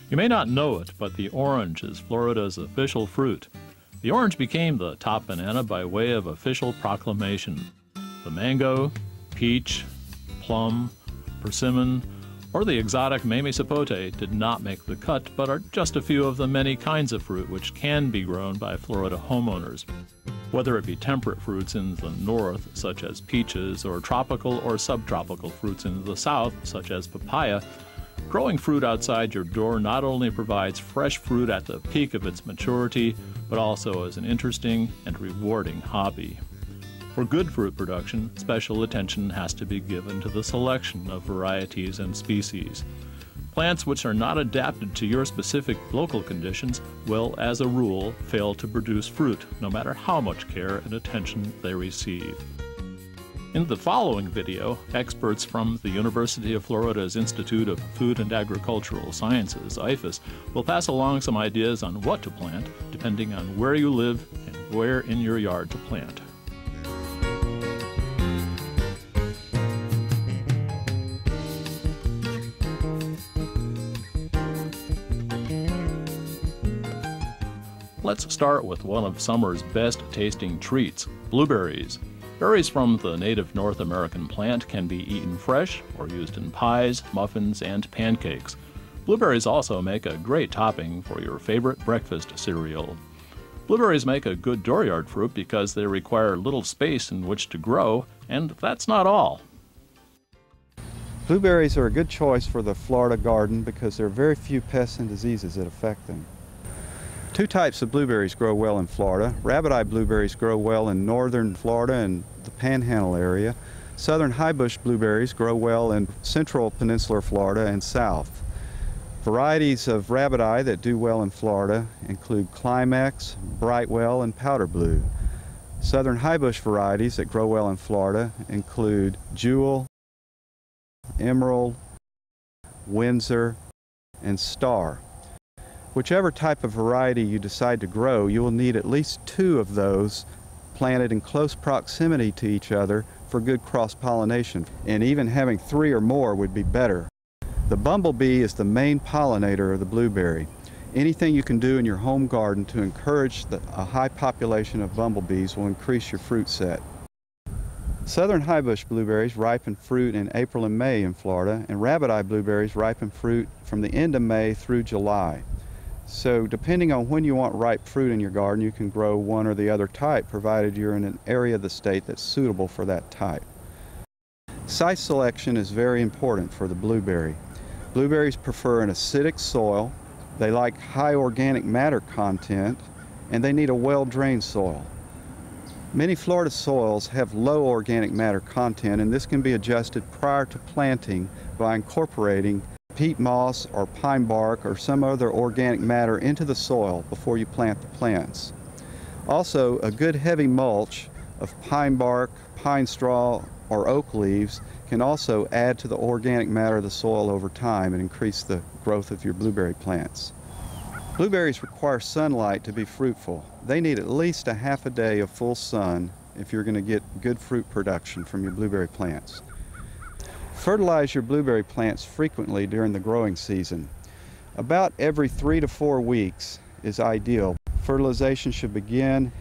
You may not know it, but the orange is Florida's official fruit. The orange became the top banana by way of official proclamation. The mango, peach, plum, persimmon, or the exotic Mamey sapote did not make the cut, but are just a few of the many kinds of fruit which can be grown by Florida homeowners. Whether it be temperate fruits in the north, such as peaches, or tropical or subtropical fruits in the south, such as papaya, growing fruit outside your door not only provides fresh fruit at the peak of its maturity, but also is an interesting and rewarding hobby. For good fruit production, special attention has to be given to the selection of varieties and species. Plants which are not adapted to your specific local conditions will, as a rule, fail to produce fruit, no matter how much care and attention they receive. In the following video, experts from the University of Florida's Institute of Food and Agricultural Sciences, IFAS, will pass along some ideas on what to plant, depending on where you live and where in your yard to plant. Let's start with one of summer's best tasting treats, blueberries. Berries from the native North American plant can be eaten fresh or used in pies, muffins, and pancakes. Blueberries also make a great topping for your favorite breakfast cereal. Blueberries make a good dooryard fruit because they require little space in which to grow, and that's not all. Blueberries are a good choice for the Florida garden because there are very few pests and diseases that affect them. Two types of blueberries grow well in Florida. Rabbit-eye blueberries grow well in northern Florida and the Panhandle area. Southern highbush blueberries grow well in central peninsular Florida and south. Varieties of rabbit-eye that do well in Florida include Climax, Brightwell, and Powder Blue. Southern highbush varieties that grow well in Florida include Jewel, Emerald, Windsor, and Star. Whichever type of variety you decide to grow, you will need at least two of those planted in close proximity to each other for good cross-pollination, and even having three or more would be better. The bumblebee is the main pollinator of the blueberry. Anything you can do in your home garden to encourage a high population of bumblebees will increase your fruit set. Southern highbush blueberries ripen fruit in April and May in Florida, and rabbit-eye blueberries ripen fruit from the end of May through July. So depending on when you want ripe fruit in your garden, you can grow one or the other type, provided you're in an area of the state that's suitable for that type. Site selection is very important for the blueberry. Blueberries prefer an acidic soil, they like high organic matter content, and they need a well-drained soil. Many Florida soils have low organic matter content, and this can be adjusted prior to planting by incorporating peat moss or pine bark or some other organic matter into the soil before you plant the plants. Also, a good heavy mulch of pine bark, pine straw, or oak leaves can also add to the organic matter of the soil over time and increase the growth of your blueberry plants. Blueberries require sunlight to be fruitful. They need at least a half a day of full sun if you're going to get good fruit production from your blueberry plants. Fertilize your blueberry plants frequently during the growing season. About every 3 to 4 weeks is ideal. Fertilization should begin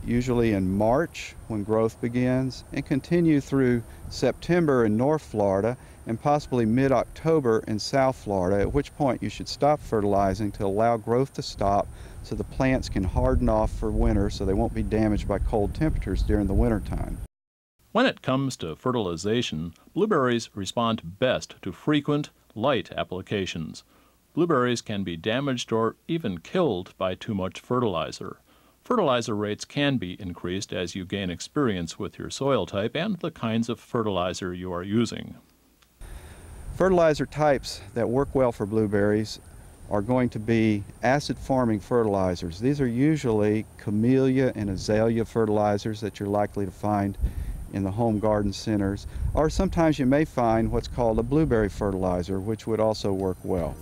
usually in March when growth begins, and continue through September in North Florida and possibly mid-October in South Florida, at which point you should stop fertilizing to allow growth to stop so the plants can harden off for winter so they won't be damaged by cold temperatures during the winter time. When it comes to fertilization, blueberries respond best to frequent, light applications. Blueberries can be damaged or even killed by too much fertilizer. Fertilizer rates can be increased as you gain experience with your soil type and the kinds of fertilizer you are using. Fertilizer types that work well for blueberries are going to be acid-forming fertilizers. These are usually camellia and azalea fertilizers that you're likely to find in the home garden centers, or sometimes you may find what's called a blueberry fertilizer, which would also work well.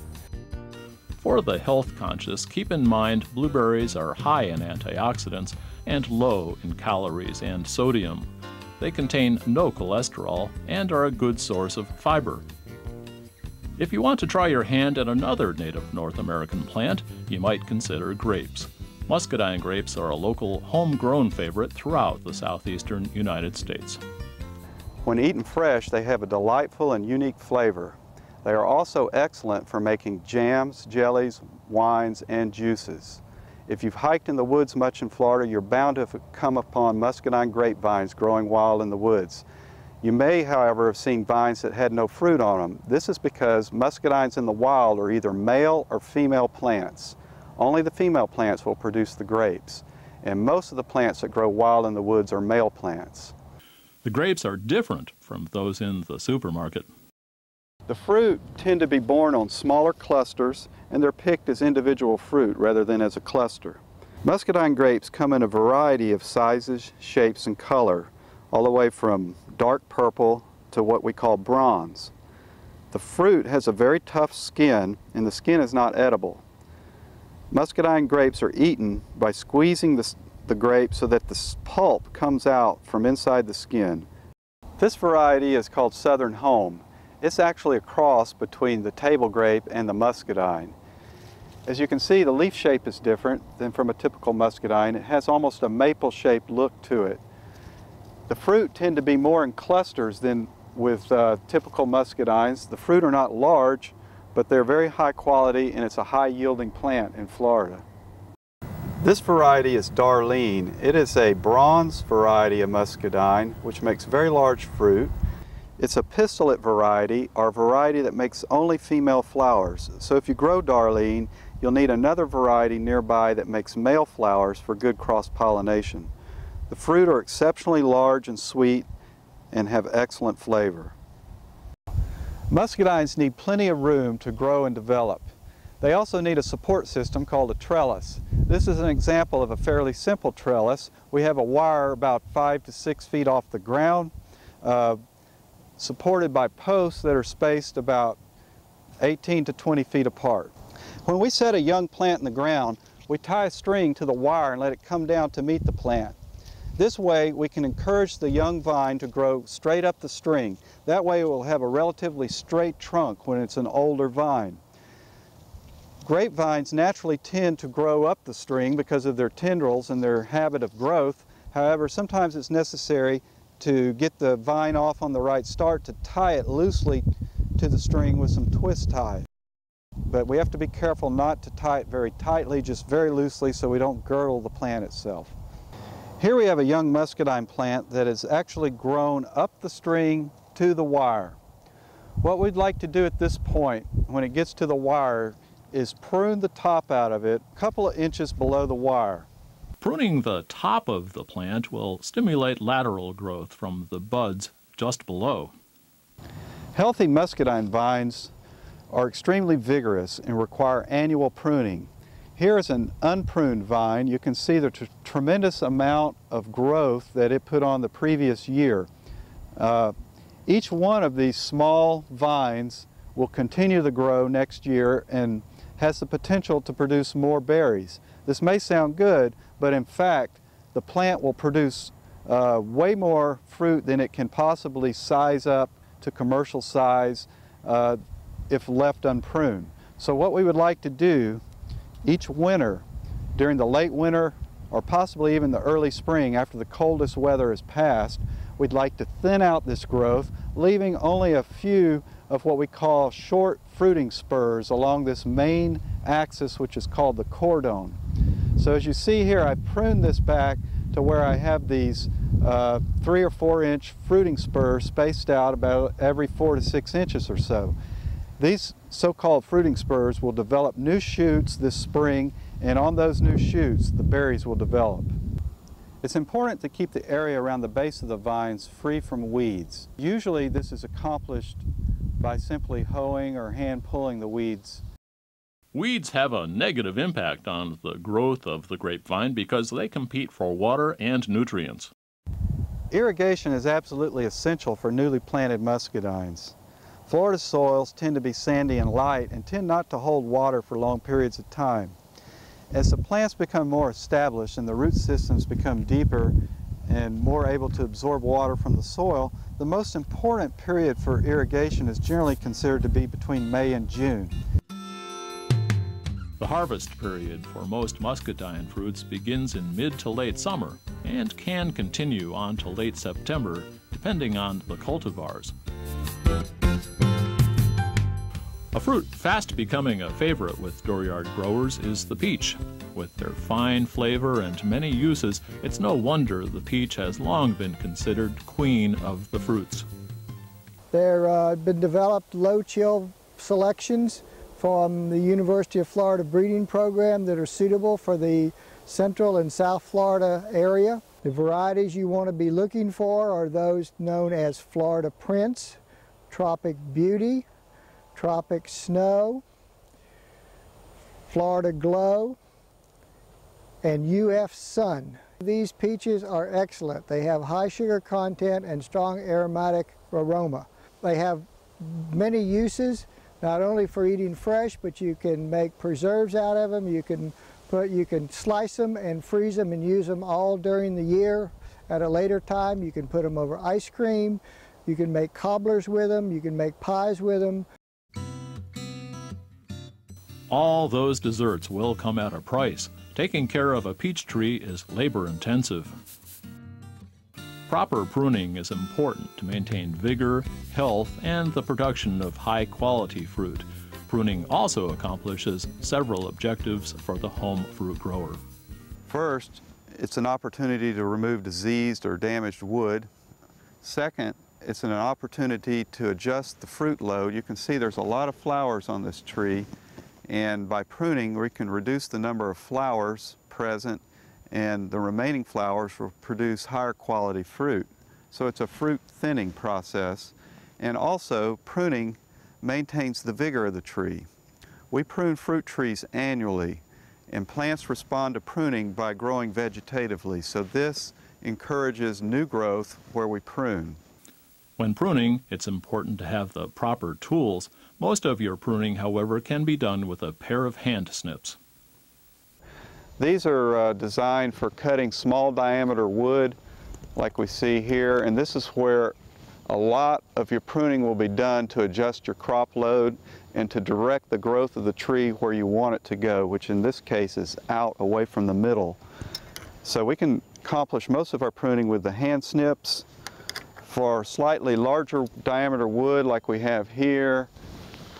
For the health conscious, keep in mind blueberries are high in antioxidants and low in calories and sodium. They contain no cholesterol and are a good source of fiber. If you want to try your hand at another native North American plant, you might consider grapes. Muscadine grapes are a local homegrown favorite throughout the southeastern United States. When eaten fresh, they have a delightful and unique flavor. They are also excellent for making jams, jellies, wines, and juices. If you've hiked in the woods much in Florida, you're bound to have come upon muscadine grapevines growing wild in the woods. You may, however, have seen vines that had no fruit on them. This is because muscadines in the wild are either male or female plants. Only the female plants will produce the grapes, and most of the plants that grow wild in the woods are male plants. The grapes are different from those in the supermarket. The fruit tend to be borne on smaller clusters, and they're picked as individual fruit rather than as a cluster. Muscadine grapes come in a variety of sizes, shapes, and color, all the way from dark purple to what we call bronze. The fruit has a very tough skin, and the skin is not edible. Muscadine grapes are eaten by squeezing the grape so that the pulp comes out from inside the skin. This variety is called Southern Home. It's actually a cross between the table grape and the muscadine. As you can see, the leaf shape is different than from a typical muscadine. It has almost a maple-shaped look to it. The fruit tend to be more in clusters than with typical muscadines. The fruit are not large, but they're very high quality, and it's a high-yielding plant in Florida. This variety is Darlene. It is a bronze variety of muscadine, which makes very large fruit. It's a pistillate variety, or a variety that makes only female flowers. So if you grow Darlene, you'll need another variety nearby that makes male flowers for good cross-pollination. The fruit are exceptionally large and sweet and have excellent flavor. Muscadines need plenty of room to grow and develop. They also need a support system called a trellis. This is an example of a fairly simple trellis. We have a wire about 5 to 6 feet off the ground, supported by posts that are spaced about 18 to 20 feet apart. When we set a young plant in the ground, we tie a string to the wire and let it come down to meet the plant. This way we can encourage the young vine to grow straight up the string. That way it will have a relatively straight trunk when it's an older vine. Grapevines naturally tend to grow up the string because of their tendrils and their habit of growth. However, sometimes it's necessary to get the vine off on the right start to tie it loosely to the string with some twist ties. But we have to be careful not to tie it very tightly, just very loosely, so we don't girdle the plant itself. Here we have a young muscadine plant that has actually grown up the string to the wire. What we'd like to do at this point, when it gets to the wire, is prune the top out of it a couple of inches below the wire. Pruning the top of the plant will stimulate lateral growth from the buds just below. Healthy muscadine vines are extremely vigorous and require annual pruning. Here is an unpruned vine. You can see the tremendous amount of growth that it put on the previous year. Each one of these small vines will continue to grow next year and has the potential to produce more berries. This may sound good, but in fact, the plant will produce way more fruit than it can possibly size up to commercial size if left unpruned. So what we would like to do each winter, during the late winter or possibly even the early spring after the coldest weather has passed, we'd like to thin out this growth, leaving only a few of what we call short fruiting spurs along this main axis, which is called the cordon. So as you see here, I pruned this back to where I have these 3 or 4 inch fruiting spurs spaced out about every 4 to 6 inches or so. These so-called fruiting spurs will develop new shoots this spring, and on those new shoots the berries will develop. It's important to keep the area around the base of the vines free from weeds. Usually this is accomplished by simply hoeing or hand pulling the weeds. Weeds have a negative impact on the growth of the grapevine because they compete for water and nutrients. Irrigation is absolutely essential for newly planted muscadines. Florida's soils tend to be sandy and light and tend not to hold water for long periods of time. As the plants become more established and the root systems become deeper and more able to absorb water from the soil, The most important period for irrigation is generally considered to be between May and June. The harvest period for most muscadine fruits begins in mid to late summer and can continue on to late September, depending on the cultivars. A fruit fast becoming a favorite with dooryard growers is the peach. With their fine flavor and many uses, it's no wonder the peach has long been considered queen of the fruits. There have been developed low-chill selections from the University of Florida breeding program that are suitable for the Central and South Florida area. The varieties you want to be looking for are those known as Florida Prince, Tropic Beauty, Tropic Snow, Florida Glow, and UF Sun. These peaches are excellent. They have high sugar content and strong aromatic aroma. They have many uses, not only for eating fresh, but you can make preserves out of them. You can slice them and freeze them and use them all during the year. At a later time, you can put them over ice cream. You can make cobblers with them. You can make pies with them. All those desserts will come at a price. Taking care of a peach tree is labor-intensive. Proper pruning is important to maintain vigor, health, and the production of high-quality fruit. Pruning also accomplishes several objectives for the home fruit grower. First, it's an opportunity to remove diseased or damaged wood. Second, it's an opportunity to adjust the fruit load. You can see there's a lot of flowers on this tree, and by pruning we can reduce the number of flowers present, and the remaining flowers will produce higher quality fruit. So it's a fruit thinning process, and also pruning maintains the vigor of the tree. We prune fruit trees annually, and plants respond to pruning by growing vegetatively, so this encourages new growth where we prune. When pruning, it's important to have the proper tools. Most of your pruning, however, can be done with a pair of hand snips. These are designed for cutting small diameter wood like we see here, and this is where a lot of your pruning will be done to adjust your crop load and to direct the growth of the tree where you want it to go, which in this case is out away from the middle. So we can accomplish most of our pruning with the hand snips. For slightly larger diameter wood like we have here,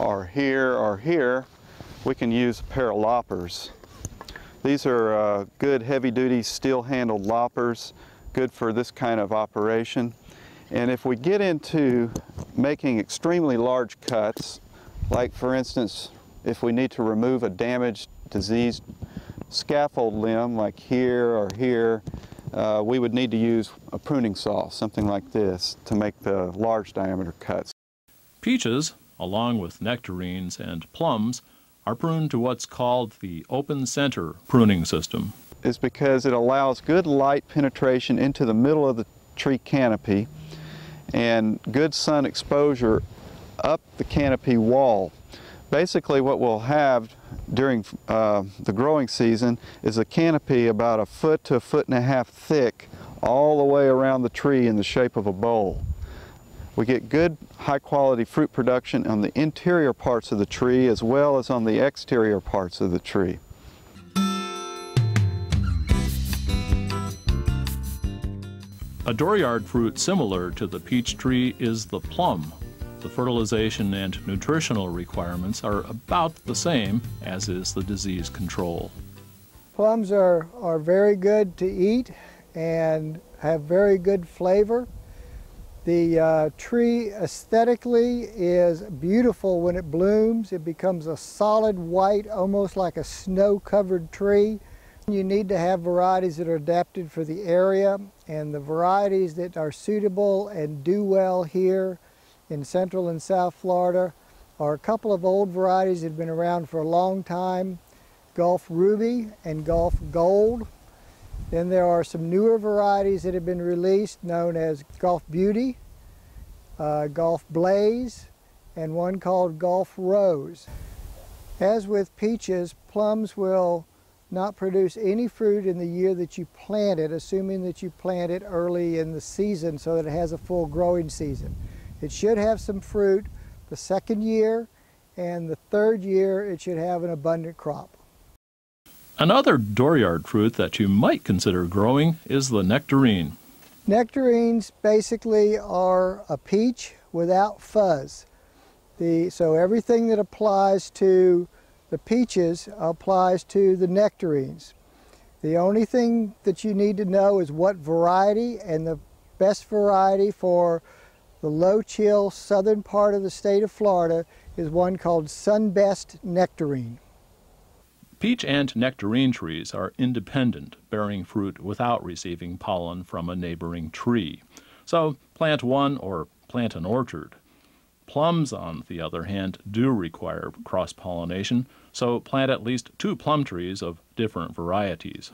or here, or here, we can use a pair of loppers. These are good heavy-duty steel-handled loppers, good for this kind of operation. And if we get into making extremely large cuts, like for instance, if we need to remove a damaged, diseased scaffold limb like here or here, we would need to use a pruning saw, something like this, to make the large diameter cuts. Peaches, along with nectarines and plums, are pruned to what's called the open center pruning system. It's because it allows good light penetration into the middle of the tree canopy and good sun exposure up the canopy wall. Basically what we'll have during the growing season is a canopy about 1 foot to 1.5 foot thick all the way around the tree in the shape of a bowl. We get good high quality fruit production on the interior parts of the tree as well as on the exterior parts of the tree. A dooryard fruit similar to the peach tree is the plum. The fertilization and nutritional requirements are about the same as is the disease control. Plums are very good to eat and have very good flavor. The tree aesthetically is beautiful when it blooms. It becomes a solid white, almost like a snow-covered tree. You need to have varieties that are adapted for the area, and the varieties that are suitable and do well here in Central and South Florida are a couple of old varieties that have been around for a long time, Gulf Ruby and Gulf Gold. Then there are some newer varieties that have been released known as Gulf Beauty, Gulf Blaze, and one called Gulf Rose. As with peaches, plums will not produce any fruit in the year that you plant it, assuming that you plant it early in the season so that it has a full growing season. It should have some fruit the second year, and the third year it should have an abundant crop. Another dooryard fruit that you might consider growing is the nectarine. Nectarines basically are a peach without fuzz. So everything that applies to the peaches applies to the nectarines. The only thing that you need to know is what variety, and the best variety for the low chill southern part of the state of Florida is one called Sunbest nectarine. Peach and nectarine trees are independent, bearing fruit without receiving pollen from a neighboring tree. So plant one or plant an orchard. Plums, on the other hand, do require cross-pollination, so plant at least 2 plum trees of different varieties.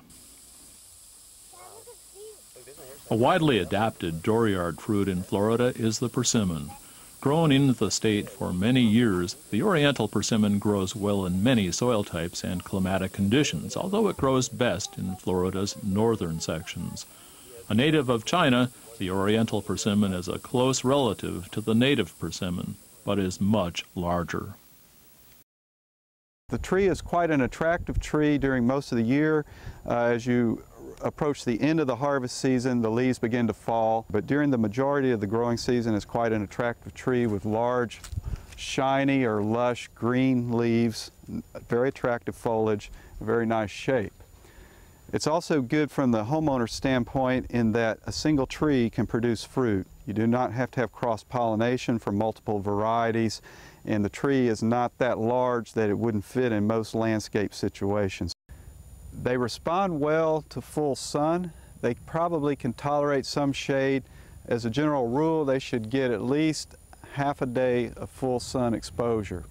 A widely adapted dooryard fruit in Florida is the persimmon. Grown in the state for many years, the oriental persimmon grows well in many soil types and climatic conditions, although it grows best in Florida's northern sections. A native of China, the oriental persimmon is a close relative to the native persimmon, but is much larger. The tree is quite an attractive tree during most of the year. As you approach the end of the harvest season, the leaves begin to fall, but during the majority of the growing season it's quite an attractive tree with large, shiny or lush green leaves, very attractive foliage, a very nice shape. It's also good from the homeowner's standpoint in that a single tree can produce fruit. You do not have to have cross-pollination from multiple varieties, and the tree is not that large that it wouldn't fit in most landscape situations. They respond well to full sun. They probably can tolerate some shade. As a general rule, they should get at least half a day of full sun exposure.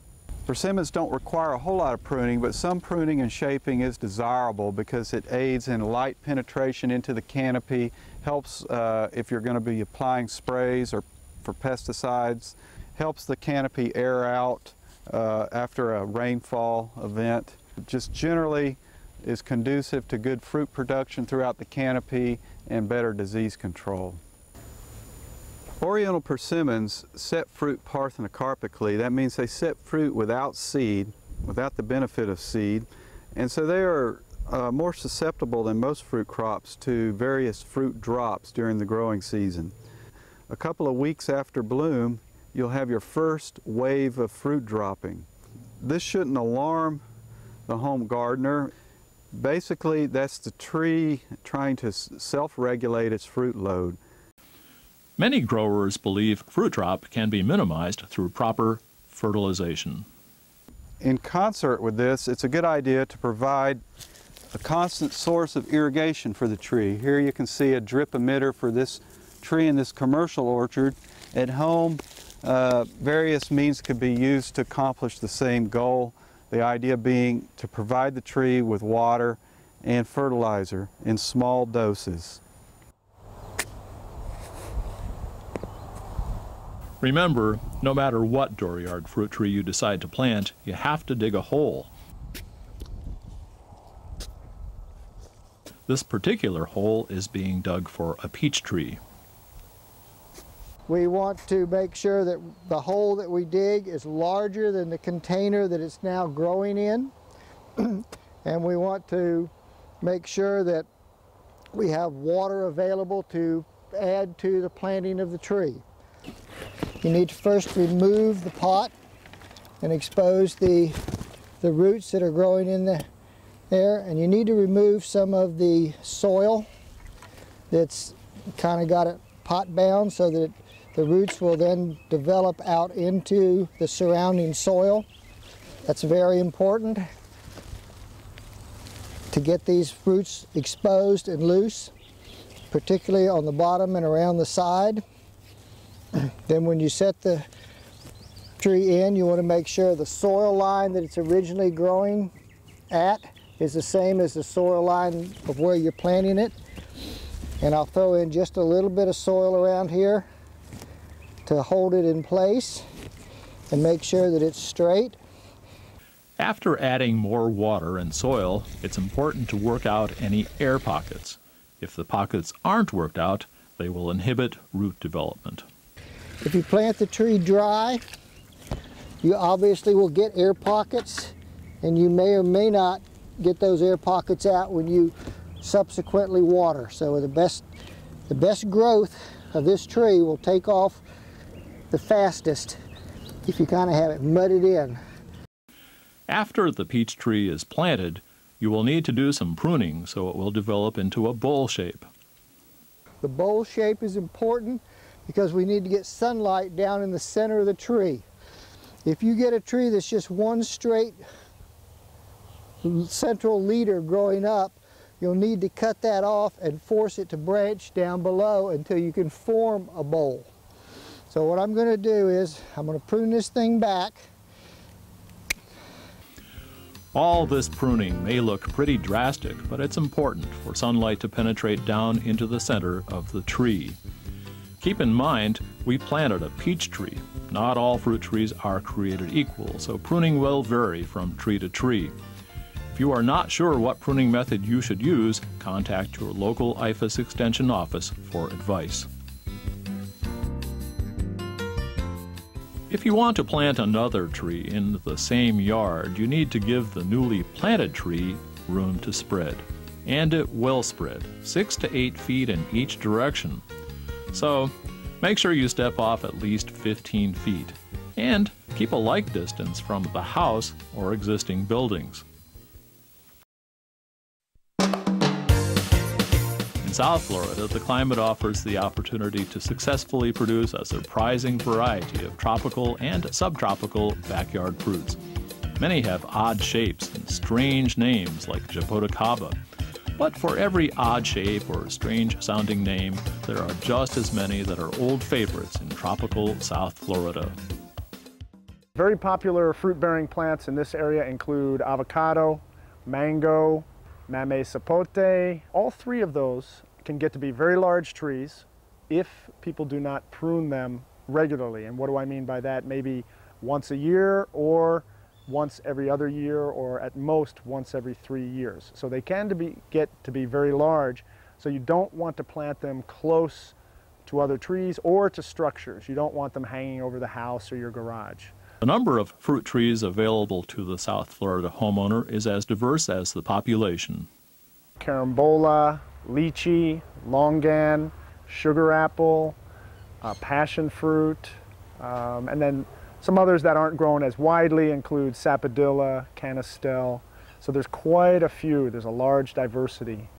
Persimmons don't require a whole lot of pruning, but some pruning and shaping is desirable because it aids in light penetration into the canopy, helps if you're going to be applying sprays or for pesticides, helps the canopy air out after a rainfall event. Just generally is conducive to good fruit production throughout the canopy and better disease control. Oriental persimmons set fruit parthenocarpically. That means they set fruit without seed, without the benefit of seed, and so they are more susceptible than most fruit crops to various fruit drops during the growing season. A couple of weeks after bloom, you'll have your first wave of fruit dropping. This shouldn't alarm the home gardener. Basically, that's the tree trying to self-regulate its fruit load. Many growers believe fruit drop can be minimized through proper fertilization. In concert with this, it's a good idea to provide a constant source of irrigation for the tree. Here you can see a drip emitter for this tree in this commercial orchard. At home, various means could be used to accomplish the same goal. The idea being to provide the tree with water and fertilizer in small doses. Remember, no matter what dooryard fruit tree you decide to plant, you have to dig a hole. This particular hole is being dug for a peach tree. We want to make sure that the hole that we dig is larger than the container that it's now growing in. And we want to make sure that we have water available to add to the planting of the tree. You need to first remove the pot and expose the roots that are growing in there, and you need to remove some of the soil that's kind of got it pot bound so that the roots will then develop out into the surrounding soil. That's very important to get these roots exposed and loose, particularly on the bottom and around the side. Then when you set the tree in, you want to make sure the soil line that it's originally growing at is the same as the soil line of where you're planting it. And I'll throw in just a little bit of soil around here to hold it in place and make sure that it's straight. After adding more water and soil, it's important to work out any air pockets. If the pockets aren't worked out, they will inhibit root development. If you plant the tree dry, you obviously will get air pockets, and you may or may not get those air pockets out when you subsequently water. So the best growth of this tree will take off the fastest if you kind of have it mudded in. After the peach tree is planted, you will need to do some pruning so it will develop into a bowl shape. The bowl shape is important because we need to get sunlight down in the center of the tree. If you get a tree that's just one straight central leader growing up, you'll need to cut that off and force it to branch down below until you can form a bowl. So what I'm going to do is I'm going to prune this thing back. All this pruning may look pretty drastic, but it's important for sunlight to penetrate down into the center of the tree. Keep in mind, we planted a peach tree. Not all fruit trees are created equal, so pruning will vary from tree to tree. If you are not sure what pruning method you should use, contact your local IFAS Extension office for advice. If you want to plant another tree in the same yard, you need to give the newly planted tree room to spread. And it will spread, 6 to 8 feet in each direction. So, make sure you step off at least 15 feet. And keep a like distance from the house or existing buildings. In South Florida, the climate offers the opportunity to successfully produce a surprising variety of tropical and subtropical backyard fruits. Many have odd shapes and strange names like Jaboticaba. But for every odd shape or strange-sounding name, there are just as many that are old favorites in tropical South Florida. Very popular fruit-bearing plants in this area include avocado, mango, mamey sapote. All three of those can get to be very large trees if people do not prune them regularly. And what do I mean by that? Maybe once a year or once every other year, or at most once every 3 years. So they can get to be very large, so you don't want to plant them close to other trees or to structures. You don't want them hanging over the house or your garage. The number of fruit trees available to the South Florida homeowner is as diverse as the population. Carambola, lychee, longan, sugar apple, passion fruit, and then some others that aren't grown as widely include sapodilla, canistel. So there's quite a few. There's a large diversity.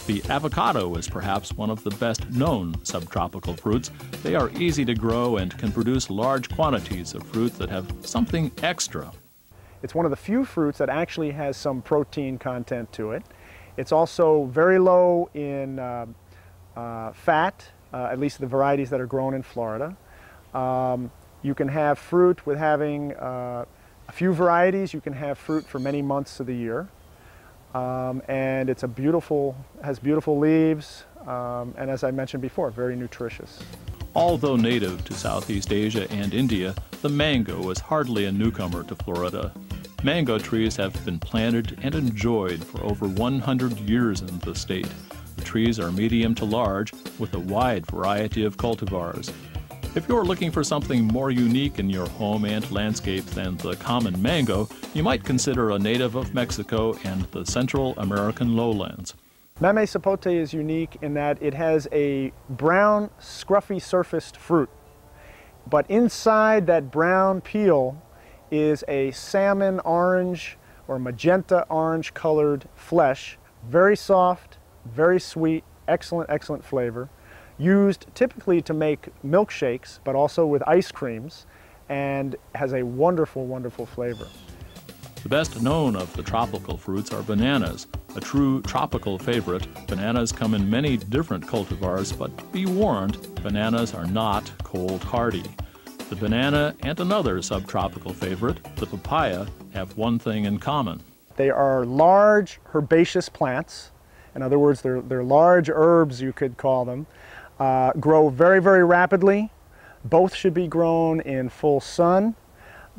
The avocado is perhaps one of the best known subtropical fruits. They are easy to grow and can produce large quantities of fruit that have something extra. It's one of the few fruits that actually has some protein content to it. It's also very low in fat, at least the varieties that are grown in Florida. You can have fruit with having a few varieties. You can have fruit for many months of the year. And it's has beautiful leaves, and as I mentioned before, very nutritious. Although native to Southeast Asia and India, the mango is hardly a newcomer to Florida. Mango trees have been planted and enjoyed for over 100 years in the state. The trees are medium to large with a wide variety of cultivars. If you're looking for something more unique in your home and landscape than the common mango, you might consider a native of Mexico and the Central American lowlands. Mamey sapote is unique in that it has a brown, scruffy surfaced fruit. But inside that brown peel is a salmon orange or magenta orange colored flesh. Very soft, very sweet, excellent flavor. Used typically to make milkshakes, but also with ice creams, and has a wonderful flavor. The best known of the tropical fruits are bananas. A true tropical favorite, bananas come in many different cultivars, but be warned, bananas are not cold hardy. The banana and another subtropical favorite, the papaya, have one thing in common. They are large herbaceous plants. In other words, they're large herbs, you could call them. Grow very rapidly. Both should be grown in full sun.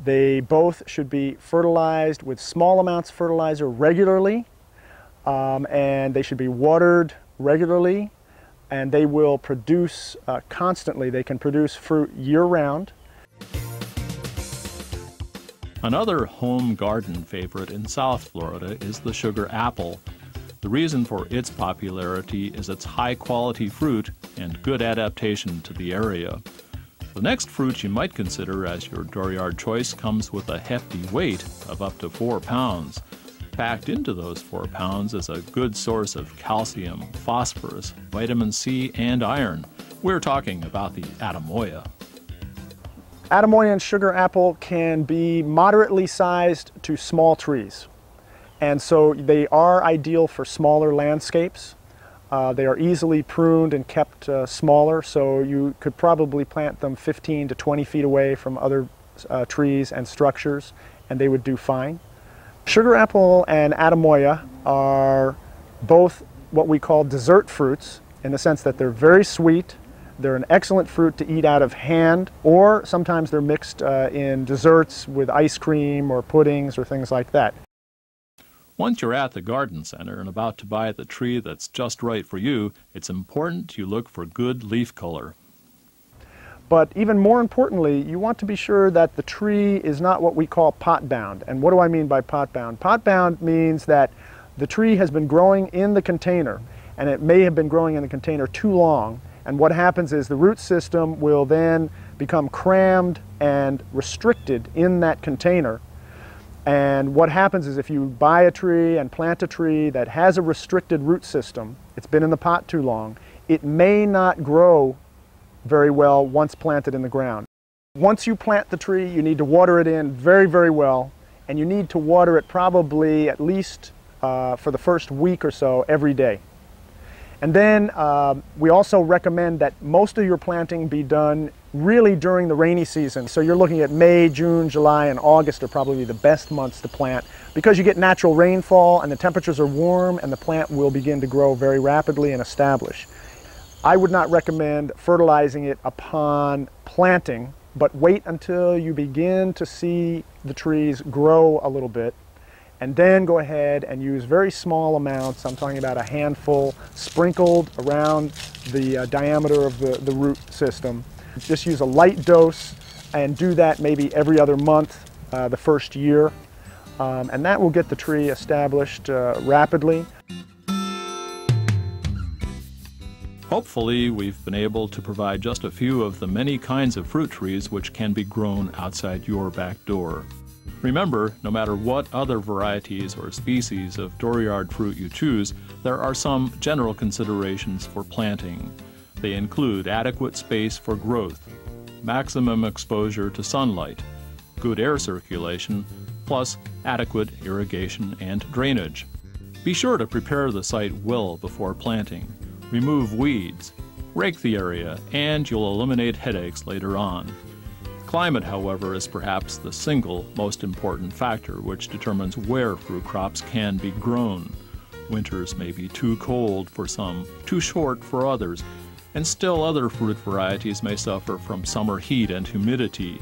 They both should be fertilized with small amounts of fertilizer regularly, and they should be watered regularly, and they will produce constantly. They can produce fruit year-round. Another home garden favorite in South Florida is the sugar apple. The reason for its popularity is its high-quality fruit and good adaptation to the area. The next fruit you might consider as your dooryard choice comes with a hefty weight of up to 4 pounds. Packed into those 4 pounds is a good source of calcium, phosphorus, vitamin C, and iron. We're talking about the Atamoya. Atamoya and sugar apple can be moderately sized to small trees. And so they are ideal for smaller landscapes. They are easily pruned and kept smaller, so you could probably plant them 15 to 20 feet away from other trees and structures, and they would do fine. Sugar apple and Atamoya are both what we call dessert fruits, in the sense that they're very sweet. They're an excellent fruit to eat out of hand, or sometimes they're mixed in desserts with ice cream or puddings or things like that. Once you're at the garden center and about to buy the tree that's just right for you, it's important you look for good leaf color. But even more importantly, you want to be sure that the tree is not what we call pot bound. And what do I mean by pot bound? Pot bound means that the tree has been growing in the container, and it may have been growing in the container too long. And what happens is the root system will then become crammed and restricted in that container. And what happens is if you buy a tree and plant a tree that has a restricted root system, it's been in the pot too long, it may not grow very well once planted in the ground. Once you plant the tree, you need to water it in very, very well, and you need to water it probably at least for the first week or so every day. And then we also recommend that most of your planting be done really during the rainy season. So you're looking at May, June, July, and August are probably the best months to plant, because you get natural rainfall and the temperatures are warm and the plant will begin to grow very rapidly and establish. I would not recommend fertilizing it upon planting, but wait until you begin to see the trees grow a little bit, and then go ahead and use very small amounts. I'm talking about a handful sprinkled around the diameter of the root system. Just use a light dose and do that maybe every other month the first year, and that will get the tree established rapidly. Hopefully, we've been able to provide just a few of the many kinds of fruit trees which can be grown outside your back door. Remember, no matter what other varieties or species of dooryard fruit you choose, there are some general considerations for planting. They include adequate space for growth, maximum exposure to sunlight, good air circulation, plus adequate irrigation and drainage. Be sure to prepare the site well before planting. Remove weeds, rake the area, and you'll eliminate headaches later on. Climate, however, is perhaps the single most important factor which determines where fruit crops can be grown. Winters may be too cold for some, too short for others, and still other fruit varieties may suffer from summer heat and humidity.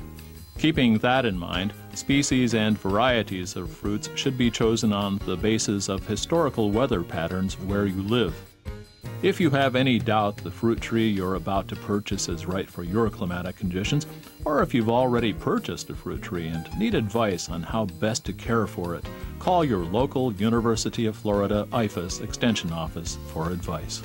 Keeping that in mind, species and varieties of fruits should be chosen on the basis of historical weather patterns where you live. If you have any doubt the fruit tree you're about to purchase is right for your climatic conditions, or if you've already purchased a fruit tree and need advice on how best to care for it, call your local University of Florida IFAS Extension office for advice.